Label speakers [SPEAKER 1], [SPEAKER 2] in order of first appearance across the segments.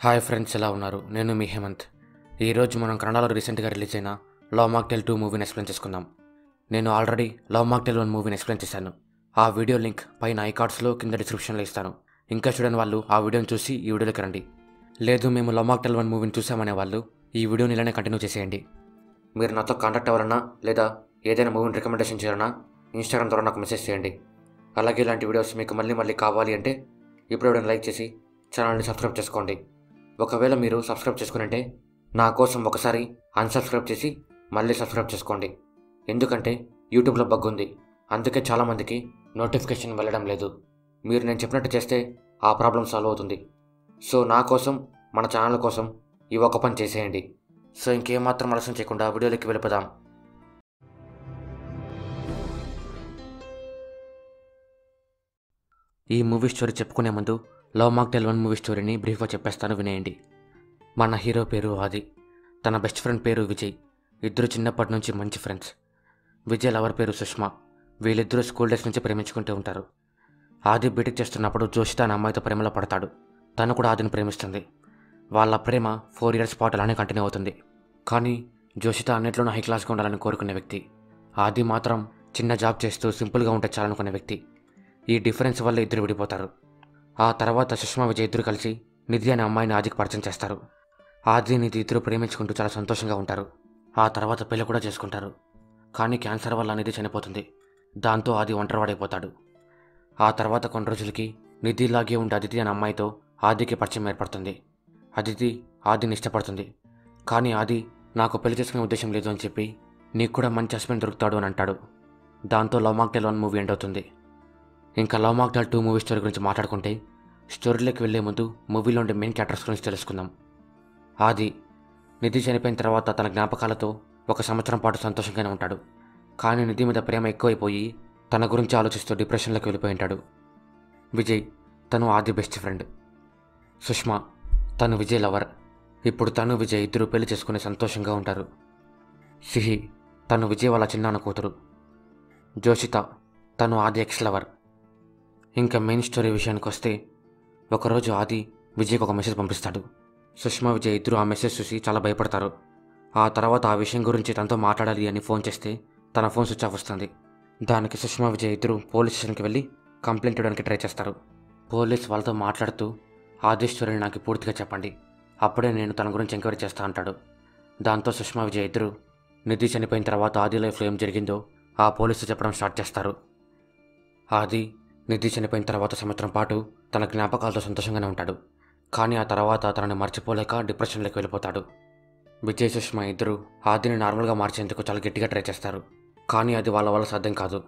[SPEAKER 1] Hi friends, ఎలా ఉన్నారు? నేను మీ హేమంత్. ఈరోజు మనం కన్నడలో రీసెంట్గా రిలీజ్ అయిన లవ్ మాక్టైల్ 2 మూవీని ఎక్స్ప్లెయిన్ చేసుకుందాం. నేను ఆల్రెడీ లవ్ మాక్టైల్ 1 మూవీని ఎక్స్ప్లెయిన్ చేశాను. ఆ వీడియో లింక్ పైన ఐకార్డ్స్లో కింద డిస్క్రిప్షన్లో ఇస్తాను. ఇంకా చూడని వాళ్ళు ఆ వీడియోని చూసి ఈ వీడియోలోకి రండి. లేదు, మేము లవ్ మాక్టైల్ 1 మూవీని చూసామనే వాళ్ళు ఈ వీడియోని ఇలానే కంటిన్యూ చేసేయండి. మీరు నాతో కాంటాక్ట్ అవ్వాలన్నా లేదా ఏదైనా మూవీని రికమెండేషన్ చేయాలన్నా ఇన్స్టాగ్రామ్ ద్వారా నాకు మెసేజ్ చేయండి. అలాగే ఇలాంటి వీడియోస్ మీకు మళ్ళీ కావాలి అంటే ఇప్పుడు ఎవరైనా లైక్ చేసి ఛానల్ని సబ్స్క్రైబ్ చేసుకోండి. ఒకవేళ మీరు సబ్స్క్రైబ్ చేసుకునంటే నా కోసం ఒకసారి అన్సబ్స్క్రైబ్ చేసి మళ్ళీ సబ్స్క్రైబ్ చేసుకోండి. ఎందుకంటే యూట్యూబ్లో బగ్ ఉంది, అందుకే చాలామందికి నోటిఫికేషన్ వెళ్ళడం లేదు. మీరు నేను చెప్పినట్టు చేస్తే ఆ ప్రాబ్లం సాల్వ్ అవుతుంది. సో నా కోసం, మన ఛానల్ కోసం ఈ ఒక పని చేసేయండి. సో ఇంకేమాత్రం ఆలస్యం చేయకుండా వీడియోలోకి వెళ్ళిపోదాం. ఈ మూవీ స్టోరీ చెప్పుకునే ముందు లవ్ మాక్టైల్ 1 మూవీ స్టోరీని బ్రీఫ్గా చెప్పేస్తాను, వినేయండి. మన హీరో పేరు ఆది, తన బెస్ట్ ఫ్రెండ్ పేరు విజయ్. ఇద్దరు చిన్నప్పటి నుంచి మంచి ఫ్రెండ్స్. విజయ్ లవర్ పేరు సుష్మా. వీళ్ళిద్దరూ స్కూల్ డేస్ నుంచి ప్రేమించుకుంటూ ఉంటారు. ఆది బీటెక్ చేస్తున్నప్పుడు జోషిత అనే అమ్మాయితో ప్రేమలో పడతాడు. తను కూడా ఆదిని ప్రేమిస్తుంది. వాళ్ళ ప్రేమ 4 years పాటు అలానే కంటిన్యూ అవుతుంది. కానీ జోషిత అన్నిట్లోనూ హై క్లాస్గా ఉండాలని కోరుకునే వ్యక్తి. ఆది మాత్రం చిన్న జాబ్ చేస్తూ సింపుల్గా ఉంటే చాలనుకునే వ్యక్తి. ఈ డిఫరెన్స్ వల్ల ఇద్దరు విడిపోతారు. ఆ తర్వాత సుష్మా విజయ్ ఇద్దరు కలిసి నిధి అనే అమ్మాయిని ఆదికి పరిచయం చేస్తారు. ఆది నిధి ఇద్దరు ప్రేమించుకుంటూ చాలా సంతోషంగా ఉంటారు. ఆ తర్వాత పెళ్లి కూడా చేసుకుంటారు. కానీ క్యాన్సర్ వల్ల నిధి చనిపోతుంది. దాంతో ఆది ఒంటరివాడైపోతాడు. ఆ తర్వాత కొన్ని రోజులకి నిధిలాగే ఉండే అదితి అనే అమ్మాయితో ఆదికి పరిచయం ఏర్పడుతుంది. అదితి ఆదిని ఇష్టపడుతుంది. కానీ ఆది నాకు పెళ్లి చేసుకునే ఉద్దేశం లేదు అని చెప్పి నీకు కూడా మంచి హస్బెండ్ దొరుకుతాడు అని అంటాడు. దాంతో లవ్ మాక్టైల్ 1 మూవీ ఎండ్ అవుతుంది. ఇంకా లవ్ మాక్టైల్ 2 మూవీ స్టోరీ గురించి మాట్లాడుకుంటే స్టోరీలోకి వెళ్లే ముందు మూవీలో ఉండే మెయిన్ క్యారెక్టర్స్ గురించి తెలుసుకుందాం. ఆది నిధి చనిపోయిన తర్వాత తన జ్ఞాపకాలతో 1 సంవత్సరం పాటు సంతోషంగానే ఉంటాడు. కానీ నిధి మీద ప్రేమ ఎక్కువైపోయి తన గురించి ఆలోచిస్తూ డిప్రెషన్లోకి వెళ్ళిపోయి ఉంటాడు. విజయ్ తను ఆది బెస్ట్ ఫ్రెండ్. సుష్మా తను విజయ్ లవర్. ఇప్పుడు తను విజయ్ ఇద్దరు పెళ్లి చేసుకుని సంతోషంగా ఉంటారు. సిహి తను విజయ్ వాళ్ళ చిన్నాన్న కూతురు. జోషిత తను ఆది ఎక్స్ లవర్. ఇంకా మెయిన్ స్టోరీ విషయానికి వస్తే ఒకరోజు ఆది విజయ్కి ఒక మెసేజ్ పంపిస్తాడు. సుష్మా విజయ్ ఇద్దరు ఆ మెసేజ్ చూసి చాలా భయపడతారు. ఆ తర్వాత ఆ విషయం గురించి తనతో మాట్లాడాలి అని ఫోన్ చేస్తే తన ఫోన్ స్విచ్ ఆఫ్ వస్తుంది. దానికి సుష్మా విజయ్ ఇద్దరు పోలీస్ స్టేషన్కి వెళ్ళి కంప్లైంట్ ఇవ్వడానికి ట్రై చేస్తారు. పోలీస్ వాళ్ళతో మాట్లాడుతూ ఆది స్టోరీని నాకు పూర్తిగా చెప్పండి, అప్పుడే నేను తన గురించి ఎంక్వైరీ చేస్తా అంటాడు. దాంతో సుష్మా విజయ్ ఇద్దరు నిధి చనిపోయిన తర్వాత ఆది లైఫ్లో ఏం జరిగిందో ఆ పోలీసు చెప్పడం స్టార్ట్ చేస్తారు. ఆది నిధి చనిపోయిన తర్వాత సంవత్సరం పాటు తన జ్ఞాపకాలతో సంతోషంగానే ఉంటాడు. కానీ ఆ తర్వాత తనని మర్చిపోలేక డిప్రెషన్లోకి వెళ్ళిపోతాడు. విజయ్ సుష్మా ఇద్దరు ఆదిని నార్మల్గా మార్చేందుకు చాలా గట్టిగా ట్రై చేస్తారు. కానీ అది వాళ్ళ వల్ల సాధ్యం కాదు.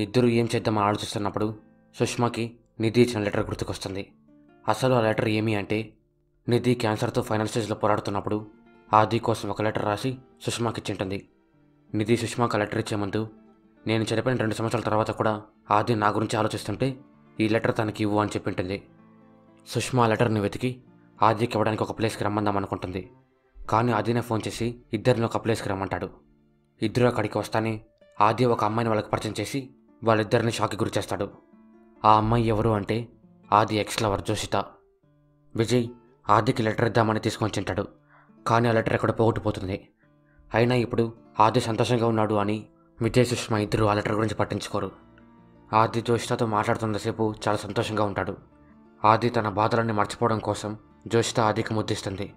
[SPEAKER 1] ఇద్దరు ఏం చేద్దామని ఆలోచిస్తున్నప్పుడు సుష్మాకి నిధి ఇచ్చిన లెటర్ గుర్తుకొస్తుంది. అసలు ఆ లెటర్ ఏమి అంటే, నిధి క్యాన్సర్తో ఫైనల్ స్టేజ్లో పోరాడుతున్నప్పుడు ఆది కోసం ఒక లెటర్ రాసి సుష్మాకి ఇచ్చింటుంది. నిధి సుష్మాకి లెటర్ ఇచ్చే ముందు, నేను చనిపోయిన 2 సంవత్సరాల తర్వాత కూడా ఆది నా గురించి ఆలోచిస్తుంటే ఈ లెటర్ తనకి ఇవ్వు అని చెప్పింటుంది. సుష్మా లెటర్ని వెతికి ఆదికి ఇవ్వడానికి ఒక ప్లేస్కి రమ్మందాం అనుకుంటుంది. కానీ ఆదినే ఫోన్ చేసి ఇద్దరిని ఒక ప్లేస్కి రమ్మంటాడు. ఇద్దరు అక్కడికి వస్తానే ఆది ఒక అమ్మాయిని వాళ్ళకి పరిచయం చేసి వాళ్ళిద్దరిని షాక్కి గురి చేస్తాడు. ఆ అమ్మాయి ఎవరు అంటే ఆది ఎక్స్ లవర్ జోషిత. విజయ్ ఆదికి లెటర్ ఇద్దామని తీసుకొని తింటాడు. కానీ ఆ లెటర్ ఎక్కడ పోగొట్టుపోతుంది. అయినా ఇప్పుడు ఆది సంతోషంగా ఉన్నాడు అని విజయ్ సుష్మా ఇద్దరు ఆ లెటర్ గురించి పట్టించుకోరు. ఆది జోషితతో మాట్లాడుతున్నంతసేపు చాలా సంతోషంగా ఉంటాడు. ఆది తన బాధలన్నీ మర్చిపోవడం కోసం జోషిత ఆదికి ముద్దిస్తుంది.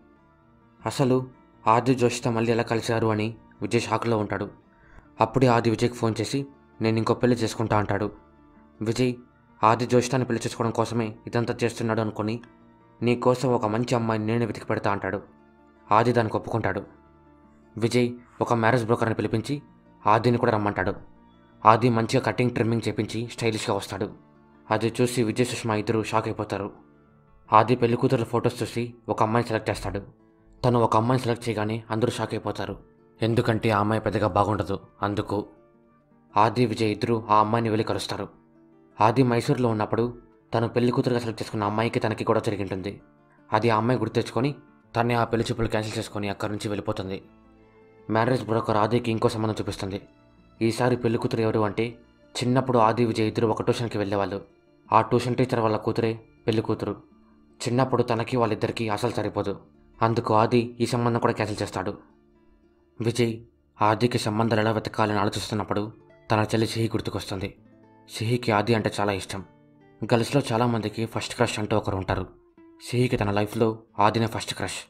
[SPEAKER 1] అసలు ఆది జోషిత మళ్ళీ ఎలా కలిశారు అని విజయ్ షాక్లో ఉంటాడు. అప్పుడే ఆది విజయ్కి ఫోన్ చేసి నేను ఇంకో పెళ్లి చేసుకుంటా అంటాడు. విజయ్ ఆది జోషితాన్ని పెళ్లి చేసుకోవడం కోసమే ఇదంతా చేస్తున్నాడు అనుకుని నీ కోసం ఒక మంచి అమ్మాయిని నేను వెతికి పెడతా అంటాడు. ఆది దానికి ఒప్పుకుంటాడు. విజయ్ ఒక మ్యారేజ్ బ్రోకర్ని పిలిపించి ఆదిని కూడా రమ్మంటాడు. ఆది మంచిగా కటింగ్ ట్రిమ్మింగ్ చేపించి స్టైలిష్గా వస్తాడు. అది చూసి విజయ్ సుష్మా ఇద్దరు షాక్ అయిపోతారు. ఆది పెళ్లి కూతురు ఫొటోస్ చూసి ఒక అమ్మాయిని సెలెక్ట్ చేస్తాడు. తను ఒక అమ్మాయిని సెలెక్ట్ చేయగానే అందరూ షాక్ అయిపోతారు. ఎందుకంటే ఆ అమ్మాయి పెద్దగా బాగుండదు. అందుకు ఆది విజయ్ ఇద్దరు ఆ అమ్మాయిని వెళ్ళి కలుస్తారు. ఆది మైసూర్లో ఉన్నప్పుడు తను పెళ్లి కూతురుగా సెలెక్ట్ చేసుకున్న అమ్మాయికి తనకి కూడా జరిగింటుంది. అది ఆ అమ్మాయి గుర్తు తెచ్చుకొని తనే ఆ పెళ్లి చూపులు క్యాన్సిల్ చేసుకొని అక్కడి నుంచి వెళ్ళిపోతుంది. మ్యారేజ్ బ్రోకర్ ఆదికి ఇంకో సంబంధం చూపిస్తుంది. ఈసారి పెళ్లి కూతురు ఎవరు అంటే, చిన్నప్పుడు ఆది విజయ్ ఇద్దరు ఒక ట్యూషన్కి వెళ్ళేవాళ్ళు. ఆ ట్యూషన్ టీచర్ వాళ్ళ కూతురే పెళ్లి కూతురు. చిన్నప్పుడు తనకి వాళ్ళిద్దరికీ అసలు సరిపోదు. అందుకు ఆది ఈ సంబంధం కూడా క్యాన్సిల్ చేస్తాడు. విజయ్ ఆదికి సంబంధాలు ఎలా వెతకాలని ఆలోచిస్తున్నప్పుడు తన చెల్లి సిహి గుర్తుకొస్తుంది. సిహికి ఆది అంటే చాలా ఇష్టం. గర్ల్స్లో చాలామందికి ఫస్ట్ క్రష్ అంటూ ఒకరు ఉంటారు. సిహికి తన లైఫ్లో ఆదినే ఫస్ట్ క్రష్.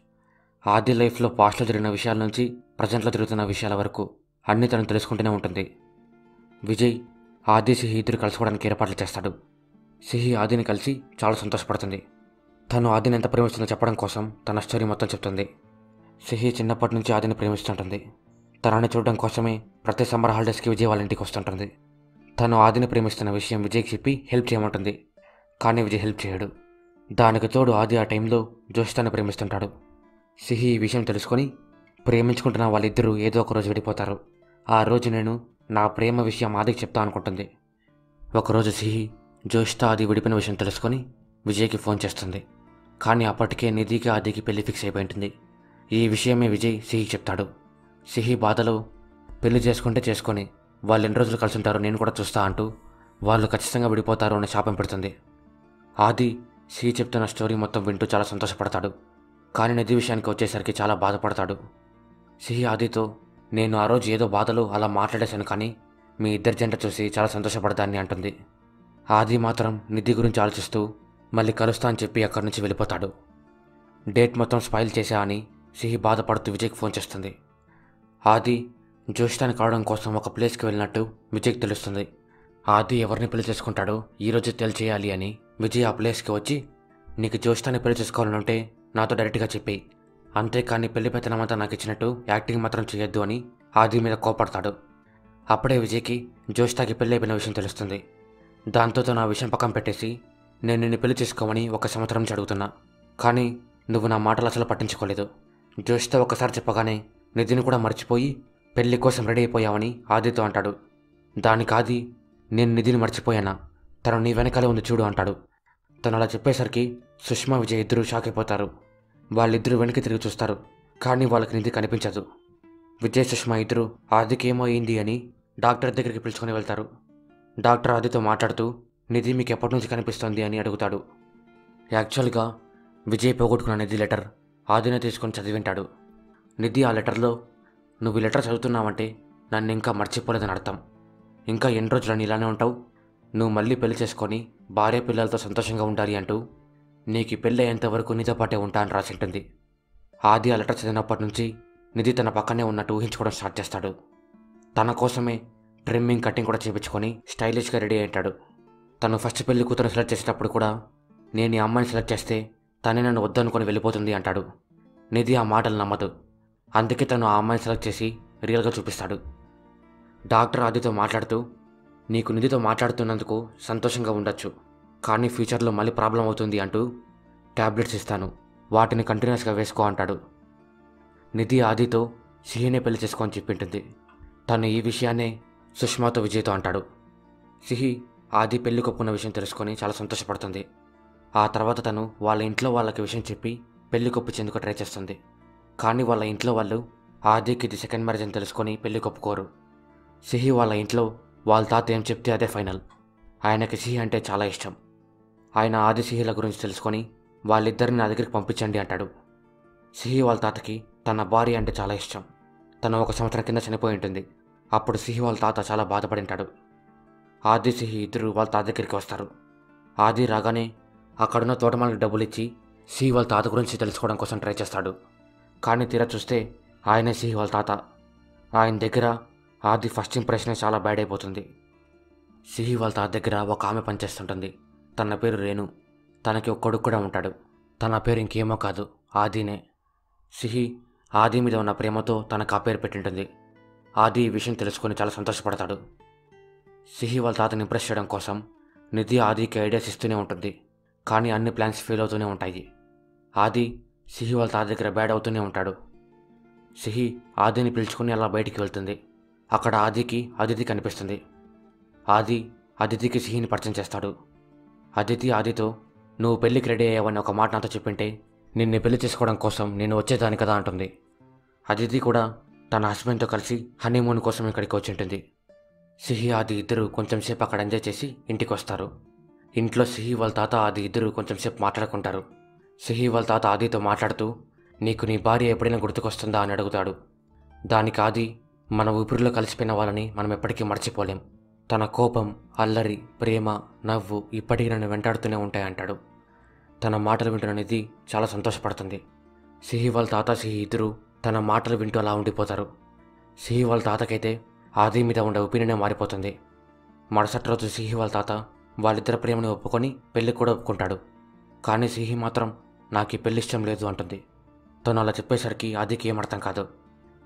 [SPEAKER 1] ఆది లైఫ్లో పాస్ట్లో జరిగిన విషయాల నుంచి ప్రజెంట్లో జరుగుతున్న విషయాల వరకు అన్నీ తను తెలుసుకుంటూనే ఉంటుంది. విజయ్ ఆది సిహి ఇద్దరు కలుసుకోవడానికి ఏర్పాట్లు చేస్తాడు. సిహి ఆదిని కలిసి చాలా సంతోషపడుతుంది. తను ఆదిని ఎంత ప్రేమిస్తుందో చెప్పడం కోసం తన స్టోరీ మొత్తం చెప్తుంది. సిహి చిన్నప్పటి నుంచి ఆదిని ప్రేమిస్తుంటుంది. తనని చూడడం కోసమే ప్రతి సమ్మర్ హాలిడేస్కి విజయ్ వాళ్ళ ఇంటికి వస్తుంటుంది. తను ఆదిని ప్రేమిస్తున్న విషయం విజయ్కి చెప్పి హెల్ప్ చేయమంటుంది. కానీ విజయ్ హెల్ప్ చేయడు. దానికి తోడు ఆది ఆ టైంలో జోష్తాన్ని ప్రేమిస్తుంటాడు. సిహి ఈ విషయం తెలుసుకొని ప్రేమించుకుంటున్న వాళ్ళిద్దరూ ఏదో ఒక రోజు విడిపోతారు. ఆ రోజు నేను నా ప్రేమ విషయం ఆదికి చెప్తా అనుకుంటుంది. ఒకరోజు సిహి జోష్తా ఆది విడిపోయిన విషయం తెలుసుకొని విజయ్కి ఫోన్ చేస్తుంది. కానీ అప్పటికే నిధికి ఆదికి పెళ్లి ఫిక్స్ అయిపోయి ఉంటుంది. ఈ విషయమే విజయ్ సిహికి చెప్తాడు. సిహి బాధలో పెళ్లి చేసుకుంటే చేసుకొని వాళ్ళు ఎన్ని రోజులు కలిసి ఉంటారో నేను కూడా చూస్తా అంటూ వాళ్ళు ఖచ్చితంగా విడిపోతారు అని శాపం పెడుతుంది. ఆది సిహి చెప్తున్న స్టోరీ మొత్తం వింటూ చాలా సంతోషపడతాడు. కానీ నిధి విషయానికి వచ్చేసరికి చాలా బాధపడతాడు. సిహి ఆదితో నేను ఆ రోజు ఏదో బాధలో అలా మాట్లాడేశాను, కానీ మీ ఇద్దరి జంట చూసి చాలా సంతోషపడతానని అంటుంది. ఆది మాత్రం నిధి గురించి ఆలోచిస్తూ మళ్ళీ కలుస్తా అని చెప్పి అక్కడి నుంచి వెళ్ళిపోతాడు. డేట్ మొత్తం స్పాయిల్ చేశా అని సిహి బాధపడుతూ విజయ్కి ఫోన్ చేస్తుంది. ఆది జోష్తాని కలవడం కోసం ఒక ప్లేస్కి వెళ్ళినట్టు విజయ్కి తెలుస్తుంది. ఆది ఎవరిని పెళ్లి చేసుకుంటాడో ఈరోజు తెలియచేయాలి అని విజయ్ ఆ ప్లేస్కి వచ్చి, నీకు జోష్తాని పెళ్లి చేసుకోవాలనుంటే నాతో డైరెక్ట్గా చెప్పి, అంతేకాని పెళ్లి పెత్తనమంతా నాకు ఇచ్చినట్టు యాక్టింగ్ మాత్రం చేయొద్దు అని ఆది మీద కోపడతాడు. అప్పుడే విజయ్కి జోష్తాకి పెళ్లి అయిపోయిన విషయం తెలుస్తుంది. దాంతో తను ఆ విషయం పక్కన పెట్టేసి, నేను నిన్ను పెళ్లి చేసుకోమని 1 సంవత్సరం నుంచి అడుగుతున్నా, కానీ నువ్వు నా మాటలు అసలు పట్టించుకోలేదు. జోష్తో ఒకసారి చెప్పగానే నిధిని కూడా మర్చిపోయి పెళ్లి కోసం రెడీ అయిపోయావని ఆదితో అంటాడు. దానికి ఆది, నేను నిధిని మర్చిపోయానా, తను నీ వెనకాలే ఉంది చూడు అంటాడు. తను అలా చెప్పేసరికి సుష్మా విజయ్ ఇద్దరూ షాక్ అయిపోతారు. వాళ్ళిద్దరూ వెనక్కి తిరిగి చూస్తారు, కానీ వాళ్ళకి నిధి కనిపించదు. విజయ్ సుష్మా ఇద్దరు ఆదికి ఏమో అయింది అని డాక్టర్ దగ్గరికి పిలుచుకొని వెళ్తారు. డాక్టర్ ఆదితో మాట్లాడుతూ నిధి మీకు ఎప్పటి నుంచి కనిపిస్తుంది అని అడుగుతాడు. యాక్చువల్గా విజయ్ పోగొట్టుకున్న నిధి లెటర్ ఆదినే తీసుకొని చదివింటాడు. నిధి ఆ లెటర్లో, నువ్వు ఈ లెటర్ చదువుతున్నావంటే నన్ను ఇంకా మర్చిపోలేదని అర్థం. ఇంకా ఎన్ని రోజులని ఇలానే ఉంటావు, నువ్వు మళ్ళీ పెళ్లి చేసుకొని భార్య పిల్లలతో సంతోషంగా ఉండాలి అంటూ నీకు ఈ పెళ్ళి అయ్యేంతవరకు నీతో పాటే ఉంటా అని రాసింటుంది. ఆది ఆ లెటర్ చదివినప్పటి నుంచి నిధి తన పక్కనే ఉన్నట్టు ఊహించుకోవడం స్టార్ట్ చేస్తాడు. తన కోసమే ట్రిమ్మింగ్ కటింగ్ కూడా చేయించుకొని స్టైలిష్గా రెడీ అయ్యాడు. తను ఫస్ట్ పెళ్లి కూతురు సెలెక్ట్ చేసేటప్పుడు కూడా, నేను ఈ అమ్మాయిని సెలెక్ట్ చేస్తే తనే నన్ను వద్దనుకొని వెళ్ళిపోతుంది అంటాడు. నిధి ఆ మాటలు నమ్మదు. అందుకే తను ఆ అమ్మాయిని సెలెక్ట్ చేసి రియల్గా చూపిస్తాడు. డాక్టర్ ఆదితో మాట్లాడుతూ, నీకు నిధితో మాట్లాడుతున్నందుకు సంతోషంగా ఉండొచ్చు, కానీ ఫ్యూచర్లో మళ్ళీ ప్రాబ్లం అవుతుంది అంటూ ట్యాబ్లెట్స్ ఇస్తాను, వాటిని కంటిన్యూస్గా వేసుకో అంటాడు. నిధి ఆదితో సిహినే పెళ్లి చేసుకొని చెప్పింటుంది. తను ఈ విషయాన్నే సుష్మాతో విజయ్తో అంటాడు. సిహి ఆది పెళ్లి కొప్పుకున్న విషయం తెలుసుకొని చాలా సంతోషపడుతుంది. ఆ తర్వాత తను వాళ్ళ ఇంట్లో వాళ్ళకి విషయం చెప్పి పెళ్లి కొప్పించేందుకు ట్రై చేస్తుంది. కానీ వాళ్ళ ఇంట్లో వాళ్ళు ఆదికి ఇది సెకండ్ మ్యారేజ్ అని తెలుసుకొని పెళ్లి కొప్పుకోరు. సిహి వాళ్ళ ఇంట్లో వాళ్ళ తాత ఏం చెప్తే అదే ఫైనల్. ఆయనకి సిహి అంటే చాలా ఇష్టం. ఆయన ఆది సిహిల గురించి తెలుసుకొని వాళ్ళిద్దరిని నా దగ్గరికి పంపించండి అంటాడు. సిహి వాళ్ళ తాతకి తన భార్య అంటే చాలా ఇష్టం. తను 1 సంవత్సరం కింద చనిపోయి ఉంటుంది. అప్పుడు సిహి వాళ్ళ తాత చాలా బాధపడి ఉంటాడు. ఆది సిహి ఇద్దరు వాళ్ళ తాత దగ్గరికి వస్తారు. ఆది రాగానే అక్కడున్న తోటమాలికి డబ్బులు ఇచ్చి సిహి వాళ్ళ తాత గురించి తెలుసుకోవడం కోసం ట్రై చేస్తాడు. కానీ తీరా చూస్తే ఆయనే సిహి వాళ్ళ తాత. ఆయన దగ్గర ఆది ఫస్ట్ ఇంప్రెషనే చాలా బ్యాడ్ అయిపోతుంది. సిహి వాళ్ళ తాత దగ్గర ఒక ఆమె పనిచేస్తుంటుంది. తన పేరు రేణు. తనకి ఒక కొడుకు కూడా ఉంటాడు. తన పేరు ఇంకేమో కాదు, ఆదినే. సిహి ఆది మీద ఉన్న ప్రేమతో తనకు ఆ పేరు పెట్టింటుంది. ఆది ఈ విషయం తెలుసుకొని చాలా సంతోషపడతాడు. సిహి వాళ్ళ తాతని ఇంప్రెస్ చేయడం కోసం నిధి ఆదికి ఐడియాస్ ఇస్తూనే ఉంటుంది. కానీ అన్ని ప్లాన్స్ ఫెయిల్ అవుతూనే ఉంటాయి. ఆది సిహి వాళ్ళ తాత దగ్గర బ్యాడ్ అవుతూనే ఉంటాడు. సిహి ఆదిని పిలుచుకుని అలా బయటికి వెళ్తుంది. అక్కడ ఆదికి అదితి కనిపిస్తుంది. ఆది అదితికి సిహిని పరిచయం చేస్తాడు. అదితి ఆదితో, నువ్వు పెళ్లికి రెడీ అయ్యావని ఒక మాట నాతో చెప్పింటే నిన్ను పెళ్లి చేసుకోవడం కోసం నేను వచ్చేదాని కదా అంటుంది. అదితి కూడా తన హస్బెండ్తో కలిసి హనీమూన్ కోసం ఇక్కడికి వచ్చి ఉంటుంది. సిహి ఆది ఇద్దరు కొంచెం సేపు అక్కడ ఎంజాయ్ చేసి ఇంటికి వస్తారు. ఇంట్లో సిహి వాళ్ళ తాత ఆది ఇద్దరు కొంచెం సేపు మాట్లాడుకుంటారు. సిహి వాళ్ళ తాత ఆదితో మాట్లాడుతూ నీకు నీ భార్య ఎప్పుడైనా గుర్తుకొస్తుందా అని అడుగుతాడు. దానికి ఆది మన ఊపిరిలో కలిసిపోయిన వాళ్ళని మనం ఎప్పటికీ మర్చిపోలేం. తన కోపం, అల్లరి, ప్రేమ, నవ్వు ఇప్పటికీ నన్ను వెంటాడుతూనే ఉంటాయంటాడు. తన మాటలు వింటున్న నిధి చాలా సంతోషపడుతుంది. సిహి వాళ్ళ తాత సిహి ఇద్దరు తన మాటలు వింటూ అలా ఉండిపోతారు. సిహి వాళ్ళ తాతకైతే ఆది మీద ఉండే ఒపీనియనే మారిపోతుంది. మరుసటి రోజు సిహి వాళ్ళ తాత వాళ్ళిద్దరి ప్రేమని ఒప్పుకొని పెళ్లి కూడా ఒప్పుకుంటాడు. కానీ సిహి మాత్రం నాకు ఈ పెళ్లి ఇష్టం లేదు అంటుంది. తను అలా చెప్పేసరికి ఆదికి ఏం అర్థం కాదు.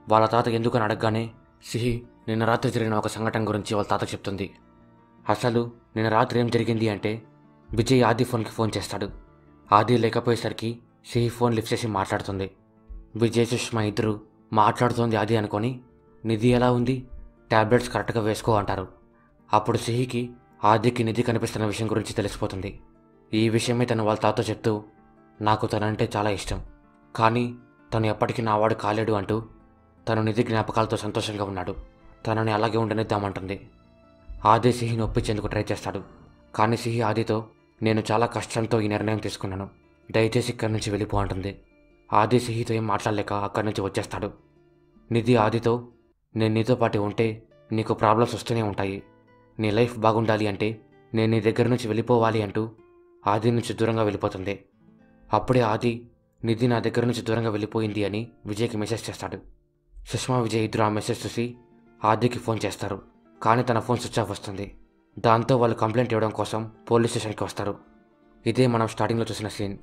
[SPEAKER 1] వాళ్ళ తాత ఎందుకని అడగగానే సిహి నిన్న రాత్రి జరిగిన ఒక సంఘటన గురించి వాళ్ళ తాతకు చెప్తుంది. అసలు నిన్న రాత్రి ఏం జరిగింది అంటే విజయ్ ఆది ఫోన్కి ఫోన్ చేస్తాడు. ఆది లేకపోయేసరికి సిహి ఫోన్ లిఫ్ట్ చేసి మాట్లాడుతుంది. విజయ్ సుష్మా ఇద్దరు మాట్లాడుతోంది ఆది అనుకొని నిధి ఎలా ఉంది, ట్యాబ్లెట్స్ కరెక్ట్గా వేసుకో అంటారు. అప్పుడు సిహికి ఆదికి నిధి కనిపిస్తున్న విషయం గురించి తెలిసిపోతుంది. ఈ విషయమే తను వాళ్ళ తాతతో చెప్తూ నాకు తనంటే చాలా ఇష్టం, కానీ తను ఎప్పటికీ నావాడు కాలేడు అంటూ తను నిధి జ్ఞాపకాలతో సంతోషంగా ఉన్నాడు, తనని అలాగే ఉండనిద్దామంటుంది. ఆది సిహిని ఒప్పించేందుకు ట్రై చేస్తాడు. కానీ సిహి ఆదితో నేను చాలా కష్టంతో ఈ నిర్ణయం తీసుకున్నాను, దయచేసి ఇక్కడి నుంచి వెళ్ళిపో అంటుంది. ఆది సిహితో ఏం మాట్లాడలేక అక్కడి నుంచి వచ్చేస్తాడు. నిధి ఆదితో నేను నీతో పాటు ఉంటే నీకు ప్రాబ్లమ్స్ వస్తూనే ఉంటాయి, నీ లైఫ్ బాగుండాలి అంటే నేను నీ దగ్గర నుంచి వెళ్ళిపోవాలి అంటూ ఆది నుంచి దూరంగా వెళ్ళిపోతుంది. అప్పుడే ఆది నిధి నా దగ్గర నుంచి దూరంగా వెళ్ళిపోయింది అని విజయ్కి మెసేజ్ చేస్తాడు. సుష్మా విజయ్ ఇద్దరు ఆ మెసేజ్ చూసి ఆదికి ఫోన్ చేస్తారు. కానీ తన ఫోన్ స్విచ్ ఆఫ్ వస్తుంది. దాంతో వాళ్ళు కంప్లైంట్ ఇవ్వడం కోసం పోలీస్ స్టేషన్కి వస్తారు. ఇదే మనం స్టార్టింగ్లో చూసిన సీన్.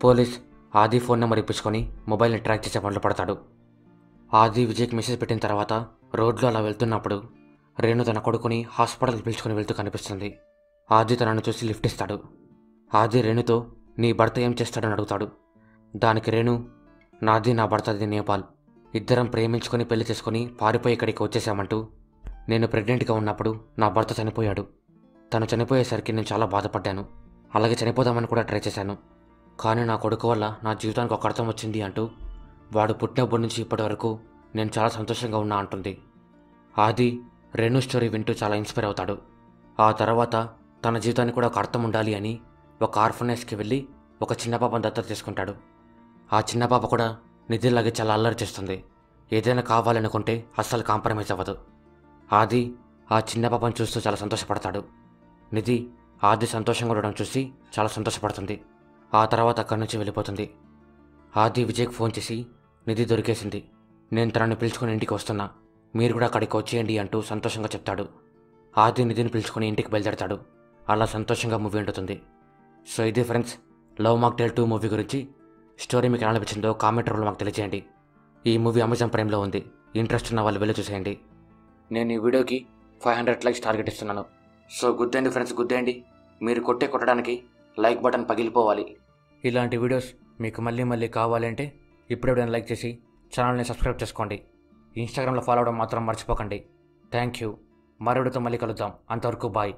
[SPEAKER 1] పోలీస్ ఆది ఫోన్ నెంబర్ ఇప్పించుకొని మొబైల్ని ట్రాక్ చేసే పనులు పడతాడు. ఆది విజయ్కి మెసేజ్ పెట్టిన తర్వాత రోడ్లో అలా వెళ్తున్నప్పుడు రేణు తన కొడుకుని హాస్పిటల్కి పిలుచుకొని వెళ్తూ కనిపిస్తుంది. ఆది తనను చూసి లిఫ్ట్ ఇస్తాడు. ఆది రేణుతో నీ భర్త ఏం చేస్తాడని అడుగుతాడు. దానికి రేణు నాది నా భర్తది నేపాల్, ఇద్దరం ప్రేమించుకొని పెళ్లి చేసుకొని పారిపోయి ఇక్కడికి వచ్చేసామంటూ నేను ప్రెగ్నెంట్గా ఉన్నప్పుడు నా భర్త చనిపోయాడు, తను చనిపోయేసరికి నేను చాలా బాధపడ్డాను, అలాగే చనిపోదామని కూడా ట్రై చేశాను, కానీ నా కొడుకు వల్ల నా జీవితానికి ఒక అర్థం వచ్చింది అంటూ వాడు పుట్టినప్పటి నుంచి ఇప్పటి వరకు నేను చాలా సంతోషంగా ఉన్నా అంటుంది. ఆది రేణు స్టోరీ వింటూ చాలా ఇన్స్పైర్ అవుతాడు. ఆ తర్వాత తన జీవితానికి కూడా ఒక అర్థం ఉండాలి అని ఒక ఆర్ఫనేజ్కి వెళ్ళి ఒక చిన్న పాపను దత్తత తీసుకుంటాడు. ఆ చిన్న పాప కూడా నిధిలాగే చాలా అల్లరి చేస్తుంది, ఏదైనా కావాలనుకుంటే అస్సలు కాంప్రమైజ్ అవ్వదు. ఆది ఆ చిన్న పాపను చూస్తూ చాలా సంతోషపడతాడు. నిధి ఆది సంతోషంగా ఉండడం చూసి చాలా సంతోషపడుతుంది. ఆ తర్వాత అక్కడి నుంచి వెళ్ళిపోతుంది. ఆది విజయ్కి ఫోన్ చేసి నిధి దొరికేసింది, నేను తనని పిలుచుకొని ఇంటికి వస్తున్నా, మీరు కూడా అక్కడికి వచ్చేయండి అంటూ సంతోషంగా చెప్తాడు. ఆది నిధిని పిలుచుకొని ఇంటికి బయలుదేరతాడు. అలా సంతోషంగా మూవీ ఉంటుంది. సో ఇది ఫ్రెండ్స్, లవ్ మాక్టైల్ 2 మూవీ గురించి స్టోరీ మీకు ఎలా అనిపించిందో కామెంట్ రూపంలో మాకు తెలియజేయండి. ఈ మూవీ అమెజాన్ ప్రైమ్లో ఉంది, ఇంట్రెస్ట్ ఉన్న వాళ్ళు వెళ్ళి చూసేయండి. నేను ఈ వీడియోకి 500 లైక్స్ టార్గెట్ ఇస్తున్నాను. సో గుద్దేయండి ఫ్రెండ్స్, గుద్దేయండి. మీరు కొట్టడానికి లైక్ బటన్ పగిలిపోవాలి. ఇలాంటి వీడియోస్ మీకు మళ్ళీ మళ్ళీ కావాలంటే ఇప్పుడే లైక్ చేసి ఛానల్ని సబ్స్క్రైబ్ చేసుకోండి. ఇన్స్టాగ్రామ్లో ఫాలో అవ్వడం మాత్రం మర్చిపోకండి. Thank you. మరొకటితో మళ్ళీ కలుద్దాం. అంతవరకు బాయ్.